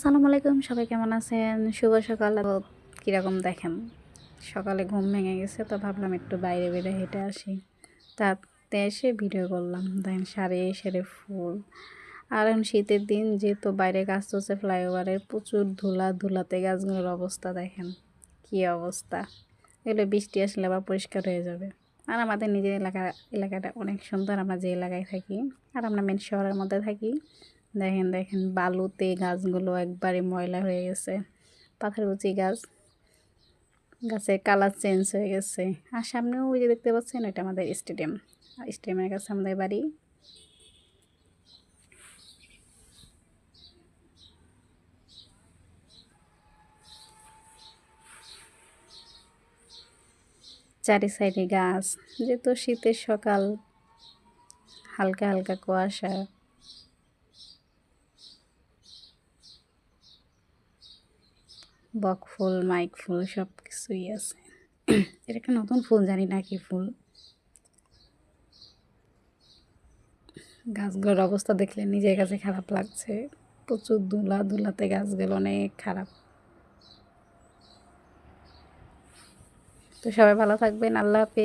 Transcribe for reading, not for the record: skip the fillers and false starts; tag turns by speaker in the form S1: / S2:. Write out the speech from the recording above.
S1: আসসালামু আলাইকুম, সবাই কেমন আছেন? শুভ সকাল। কীরকম দেখেন, সকালে ঘুম ভেঙে গেছে তো ভাবলাম একটু বাইরে বেরে হেঁটে আসি। তাতে এসে ভিডিও করলাম। দেখেন সারি সারি ফুল। আর এখন শীতের দিন যেহেতু বাইরে কাজ চলছে ফ্লাইওভারের, প্রচুর ধুলাতে গাছগুলোর অবস্থা দেখেন কী অবস্থা। এগুলো বৃষ্টি আসলে আবার পরিষ্কার হয়ে যাবে। আর আমাদের নিজের এলাকাটা অনেক সুন্দর, আমরা যে এলাকায় থাকি। আর আমরা মেন শহরের মধ্যে থাকি। দেখেন বালুতে গাছগুলো একবারে ময়লা হয়ে গেছে। পাথরকুচি গাছের কালার চেঞ্জ হয়ে গেছে। আর সামনেও ওই যে দেখতে পাচ্ছেন, ওইটা আমাদের স্টেডিয়ামের কাছে আমাদের বাড়ি। চারি সাইডে গাছ, যেহেতু শীতের সকাল, হালকা হালকা কুয়াশা। বকফুল, মাইক ফুল সব কিছুই আছে। এটা একটা নতুন ফুল, জানি না কি ফুল। গাছগুলোর অবস্থা দেখলে নিজের কাছে খারাপ লাগছে। প্রচুর ধুলাতে গাছগুলো অনেক খারাপ। তো সবাই ভালো থাকবেন। আল্লাহ হাফেজ।